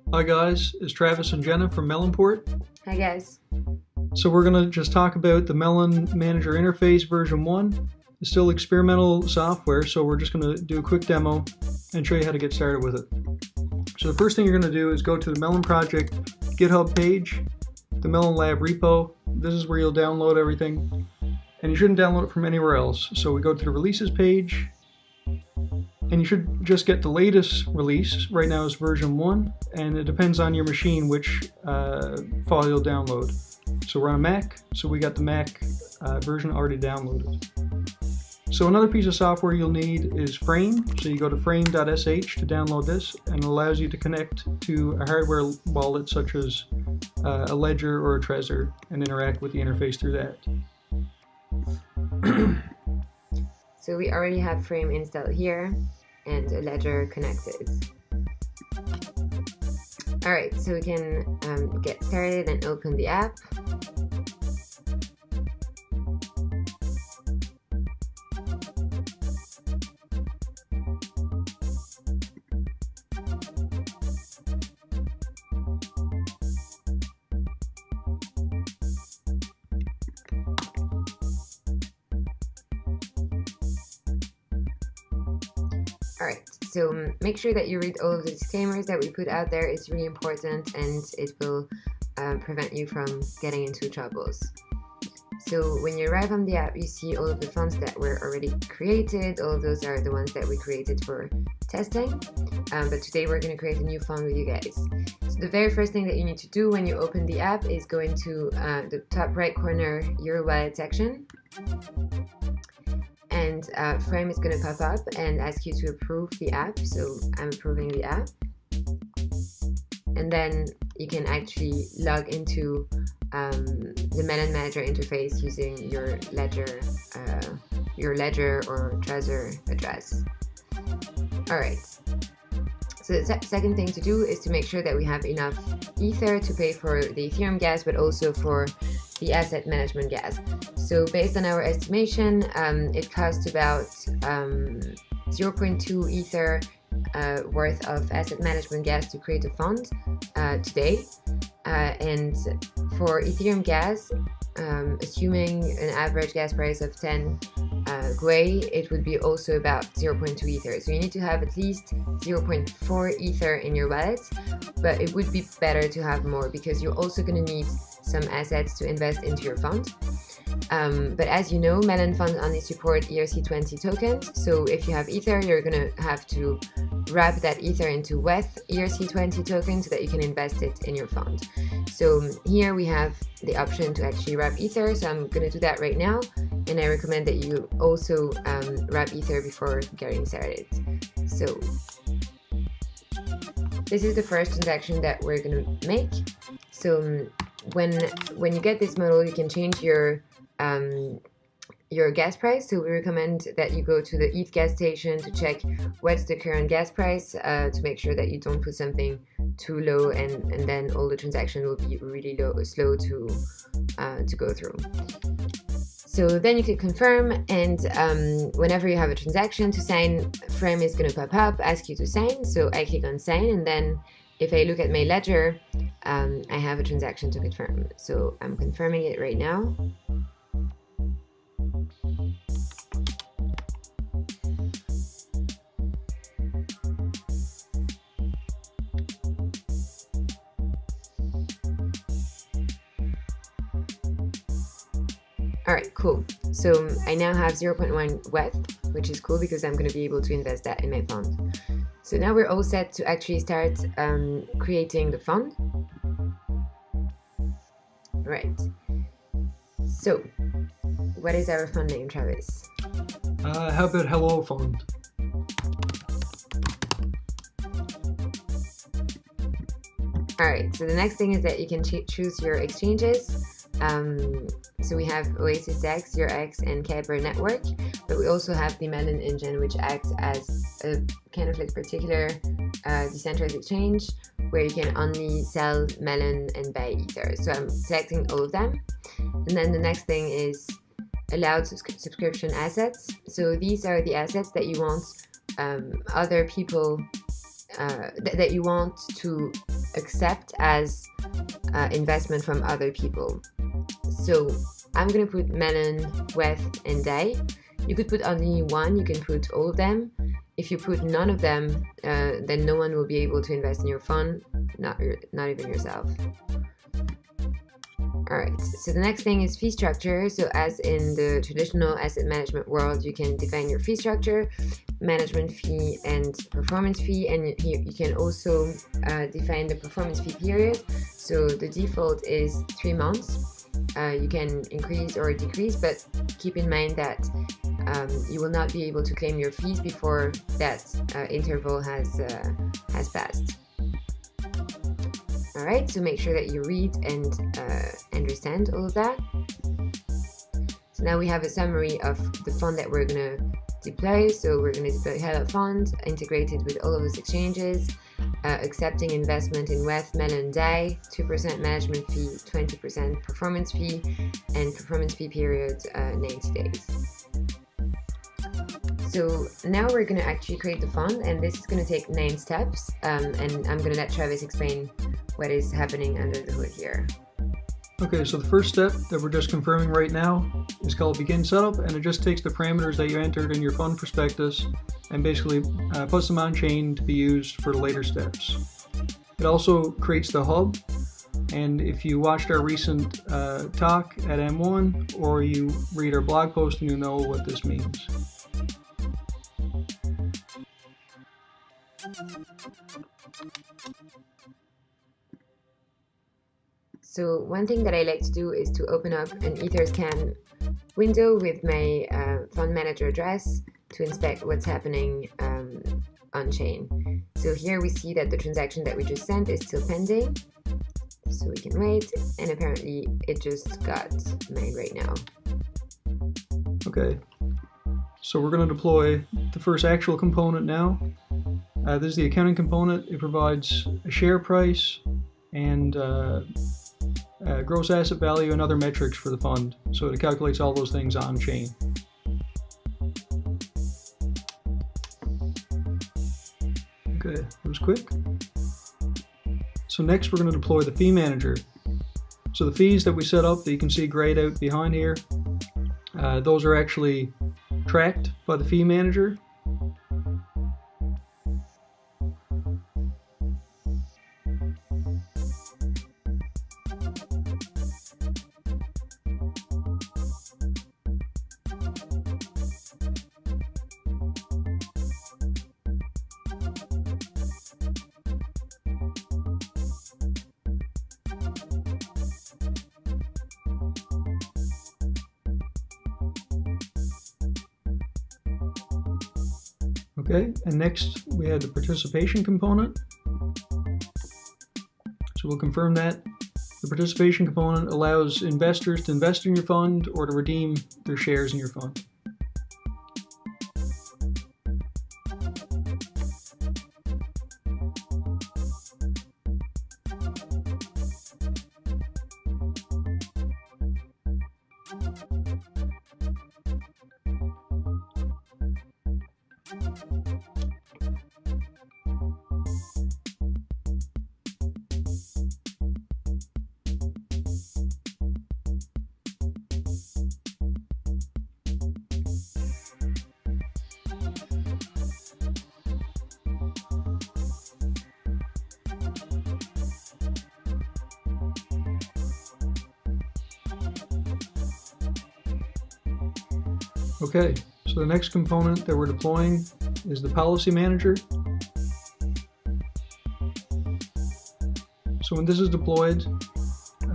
Hi guys, it's Travis and Jenna from Melon. Hi guys. So we're going to just talk about the Melon Manager Interface version 1. It's still experimental software, so we're just going to do a quick demo and show you how to get started with it. So the first thing you're going to do is go to the Melon Project GitHub page, the Melon Lab repo. This is where you'll download everything, and you shouldn't download it from anywhere else. So we go to the releases page, and you should just get the latest release. Right now is version 1, and it depends on your machine which file you'll download. So we're on a Mac, so we got the Mac version already downloaded. So another piece of software you'll need is Frame. So you go to frame.sh to download this, and it allows you to connect to a hardware wallet such as a Ledger or a Trezor and interact with the interface through that. So we already have Frame installed here and a Ledger connected. Alright, so we can get started and open the app. Alright, so make sure that you read all of the disclaimers that we put out there. It's really important, and it will prevent you from getting into troubles. So when you arrive on the app, you see all of the fonts that were already created. All of those are the ones that we created for testing. But today we're going to create a new font with you guys. So the very first thing that you need to do when you open the app is go into the top right corner, your wallet section. And Frame is going to pop up and ask you to approve the app. So I'm approving the app. And then you can actually log into the Melon Manager interface using your Ledger or Trezor address. Alright. So the second thing to do is to make sure that we have enough Ether to pay for the Ethereum gas, but also for the asset management gas. So based on our estimation, it costs about 0.2 Ether worth of asset management gas to create a fund today. And for Ethereum gas, assuming an average gas price of 10 Gwei, it would be also about 0.2 Ether. So you need to have at least 0.4 Ether in your wallet, but it would be better to have more because you're also going to need some assets to invest into your fund. But as you know, Melon funds only support ERC20 tokens, so if you have Ether, you're going to have to wrap that Ether into WETH ERC20 token so that you can invest it in your fund. So here we have the option to actually wrap Ether, so I'm going to do that right now, and I recommend that you also wrap Ether before getting started. So this is the first transaction that we're going to make. So when you get this model, you can change your gas price. So we recommend that you go to the ETH gas station to check what's the current gas price to make sure that you don't put something too low, and then all the transaction will be really slow to go through. So then you click confirm, and whenever you have a transaction to sign, Frame is going to pop up, ask you to sign. So I click on sign, and then if I look at my ledger, I have a transaction to confirm. So I'm confirming it right now. Alright, cool. So I now have 0.1 WETH, which is cool because I'm going to be able to invest that in my fund. So now we're all set to actually start creating the fund. Right. So, what is our fund name, Travis? How about Hello Fund? Alright, so the next thing is that you can choose your exchanges. So we have Oasis X, Your X, and Kyber Network, but we also have the Melon engine, which acts as a kind of like particular decentralized exchange where you can only sell Melon and buy Ether. So I'm selecting all of them. And then the next thing is allowed subscription assets. So these are the assets that you want other people that you want to accept as investment from other people. So I'm gonna put Melon, Weth, and Day. You could put only one, you can put all of them. If you put none of them, then no one will be able to invest in your fund, not even yourself. Alright, so the next thing is fee structure. So as in the traditional asset management world, you can define your fee structure, management fee and performance fee, and you can also define the performance fee period. So the default is 3 months. You can increase or decrease, but keep in mind that you will not be able to claim your fees before that interval has passed. Alright, so make sure that you read and understand all of that. So now we have a summary of the fund that we're going to deploy. So we're going to deploy Hello Fund, integrated with all of those exchanges, accepting investment in Weth, Melon, Day, 2% management fee, 20% performance fee, and performance fee period 90 days. So now we're going to actually create the fund, and this is going to take 9 steps, and I'm going to let Travis explain what is happening under the hood here. Okay, so the first step that we're just confirming right now is called Begin Setup, and it just takes the parameters that you entered in your fund prospectus and basically puts them on chain to be used for the later steps. It also creates the hub, and if you watched our recent talk at M1 or you read our blog post, you know what this means. So one thing that I like to do is to open up an Etherscan window with my fund manager address to inspect what's happening on chain. So here we see that the transaction that we just sent is still pending. So we can wait, and apparently it just got made right now. Okay, so we're going to deploy the first actual component now. This is the accounting component. It provides a share price and gross asset value and other metrics for the fund. So it calculates all those things on chain. Okay, that was quick. So next we're going to deploy the fee manager. So the fees that we set up that you can see grayed out behind here, those are actually tracked by the fee manager. Okay, and next we have the participation component. So we'll confirm that. The participation component allows investors to invest in your fund or to redeem their shares in your fund. Okay, so the next component that we're deploying is the policy manager. So when this is deployed,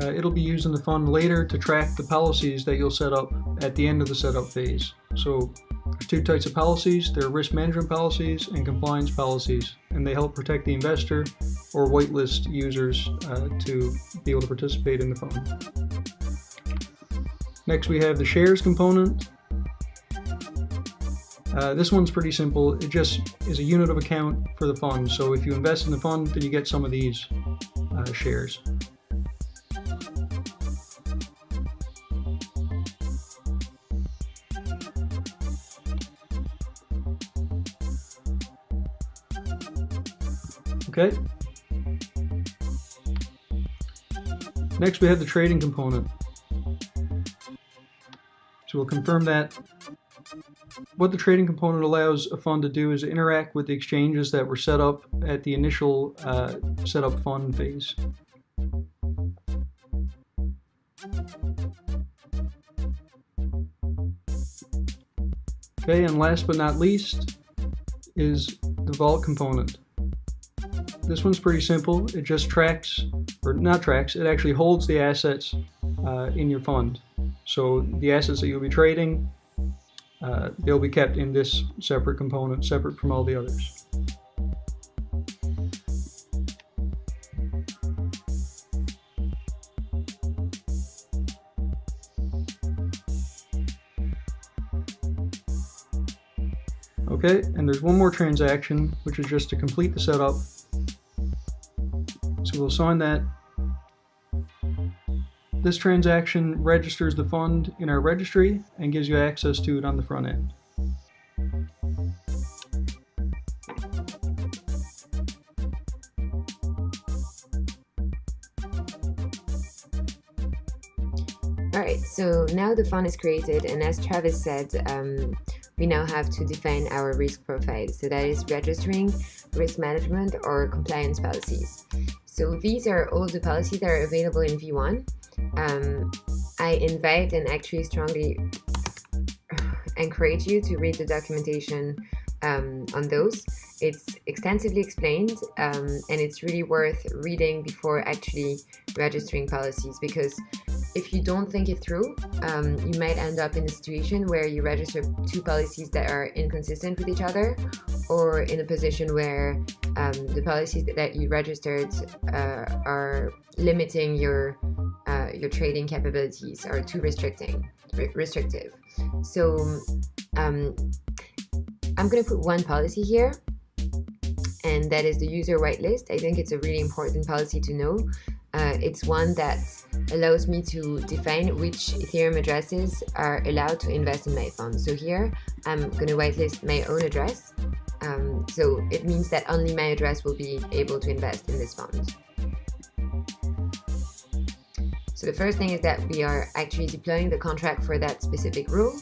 it'll be used in the fund later to track the policies that you'll set up at the end of the setup phase. So there's 2 types of policies. There are risk management policies and compliance policies, and they help protect the investor or whitelist users to be able to participate in the fund. Next we have the shares component. This one's pretty simple. It just is a unit of account for the fund. So if you invest in the fund, then you get some of these shares. Okay. Next, we have the trading component. So we'll confirm that. What the trading component allows a fund to do is interact with the exchanges that were set up at the initial setup fund phase. Okay, and last but not least is the vault component. This one's pretty simple. It just tracks, or not tracks, it actually holds the assets in your fund. So the assets that you'll be trading, they'll be kept in this separate component, separate from all the others. Okay, and there's one more transaction, which is just to complete the setup. So we'll sign that. This transaction registers the fund in our registry and gives you access to it on the front end. Alright, so now the fund is created, and as Travis said, we now have to define our risk profile. So that is registering, risk management, or compliance policies. So these are all the policies that are available in V1. I invite and actually strongly encourage you to read the documentation on those. It's extensively explained, and it's really worth reading before actually registering policies, because if you don't think it through, you might end up in a situation where you register two policies that are inconsistent with each other, or in a position where the policies that you registered are limiting your trading capabilities, or too restrictive. So I'm going to put one policy here, and that is the user whitelist. I think it's a really important policy to know. It's one that allows me to define which Ethereum addresses are allowed to invest in my fund. So here I'm going to whitelist my own address. So it means that only my address will be able to invest in this fund. So the first thing is that we are actually deploying the contract for that specific rule.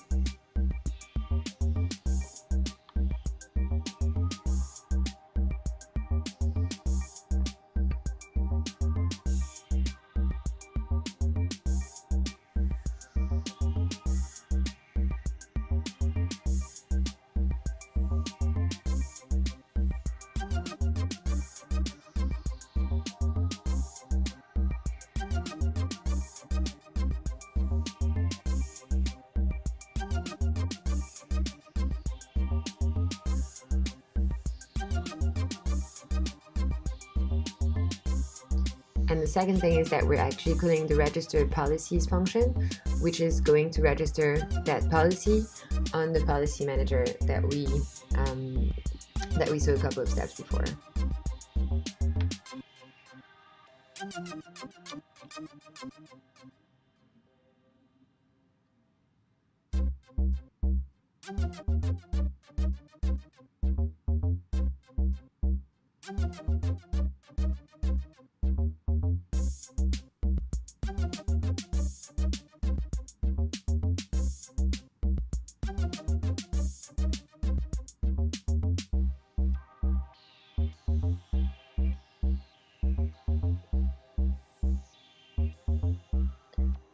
And the second thing is that we're actually calling the registered policies function, which is going to register that policy on the policy manager that we saw a couple of steps before.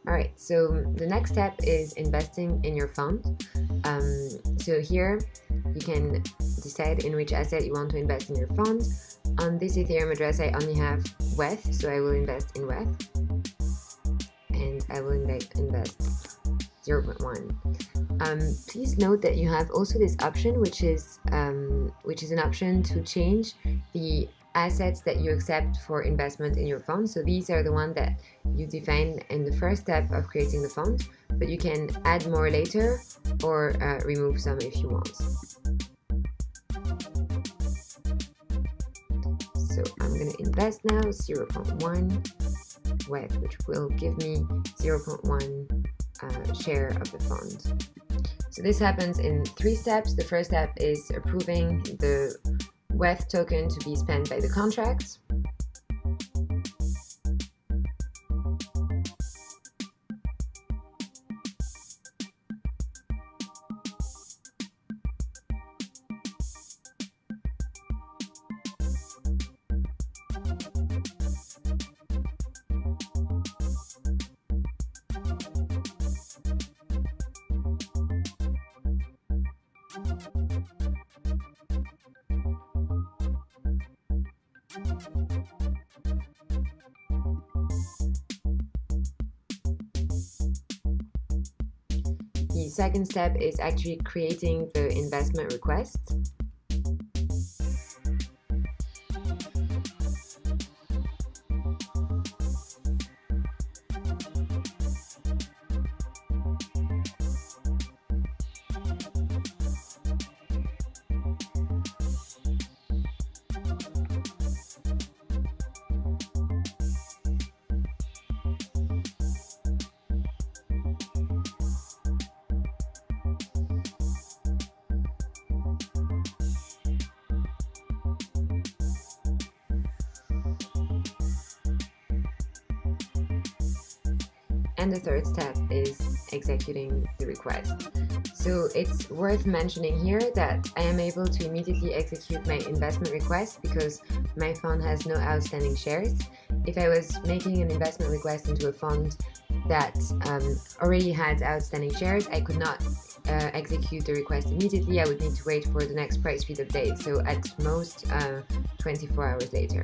Alright, so the next step is investing in your fund. So here you can decide in which asset you want to invest in your fund. On this Ethereum address I only have WETH, so I will invest in WETH. And I will invest 0.1. Please note that you have also this option, which is an option to change the assets that you accept for investment in your fund. So these are the ones that you define in the first step of creating the fund, but you can add more later or remove some if you want. So I'm going to invest now 0.1 WETH, which will give me 0.1 share of the fund. So this happens in 3 steps. The first step is approving the WETH token to be spent by the contract. The second step is actually creating the investment request. And the third step is executing the request. So it's worth mentioning here that I am able to immediately execute my investment request because my fund has no outstanding shares. If I was making an investment request into a fund that already had outstanding shares, I could not execute the request immediately. I would need to wait for the next price feed update, so at most 24 hours later.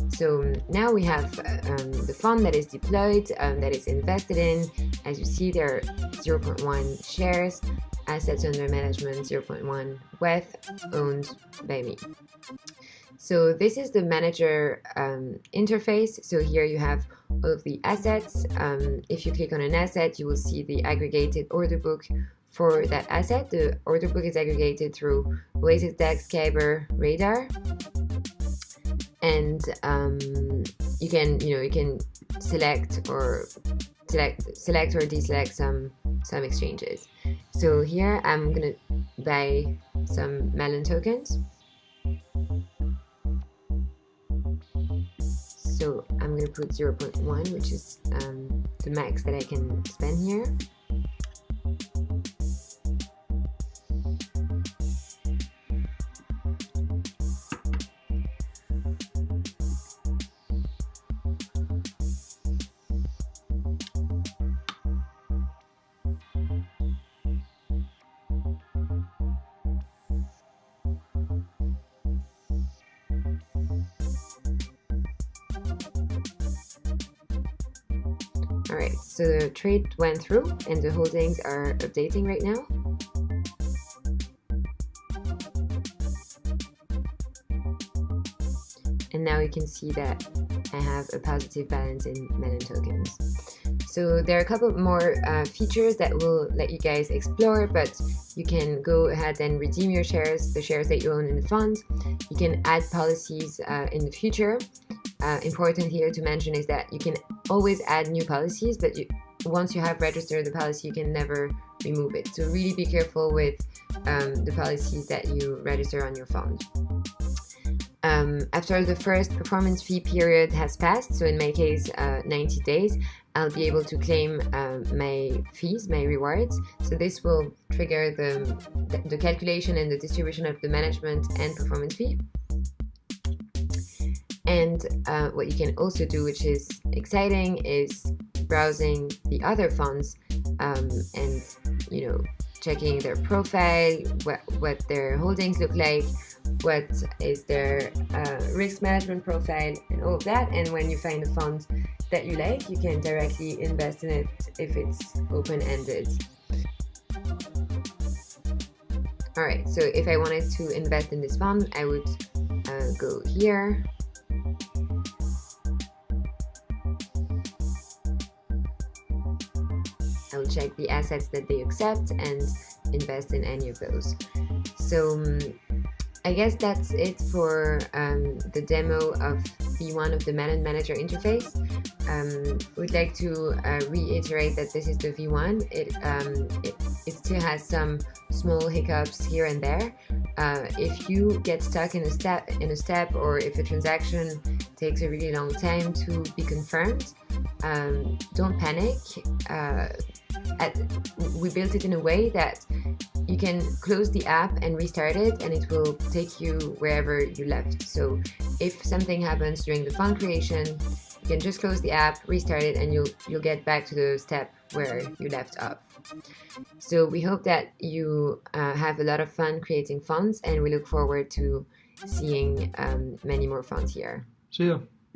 So now we have the fund that is deployed, that is invested in. As you see, there are 0.1 shares, assets under management 0.1 WETH, owned by me. So this is the manager interface. So here you have all of the assets. If you click on an asset, you will see the aggregated order book for that asset. The order book is aggregated through weighted DAX, Kyber, Radar. And you can select or deselect some exchanges. So here I'm gonna buy some Melon tokens. So I'm gonna put 0.1, which is the max that I can spend here. Alright, so the trade went through and the holdings are updating right now. And now you can see that I have a positive balance in Melon tokens. So there are a couple more features that will let you guys explore, but you can go ahead and redeem your shares, the shares that you own in the fund. You can add policies in the future. Important here to mention is that you can always add new policies, but once you have registered the policy, you can never remove it. So really be careful with the policies that you register on your fund. After the first performance fee period has passed, so in my case 90 days, I'll be able to claim my fees, my rewards. So this will trigger the calculation and the distribution of the management and performance fee. And what you can also do, which is exciting, is browsing the other funds and checking their profile, what their holdings look like, what is their risk management profile, and all of that. And when you find a fund that you like, you can directly invest in it if it's open-ended. Alright, so if I wanted to invest in this fund, I would go here. I will check the assets that they accept and invest in any of those. So I guess that's it for the demo of V1 of the Melon Manager interface. We'd like to reiterate that this is the V1. It still has some small hiccups here and there. If you get stuck in a step, or if a transaction takes a really long time to be confirmed, don't panic. We built it in a way that you can close the app and restart it, and it will take you wherever you left. So if something happens during the fund creation, you can just close the app, restart it, and you'll get back to the step where you left off. So we hope that you have a lot of fun creating funds, and we look forward to seeing many more funds here. See ya.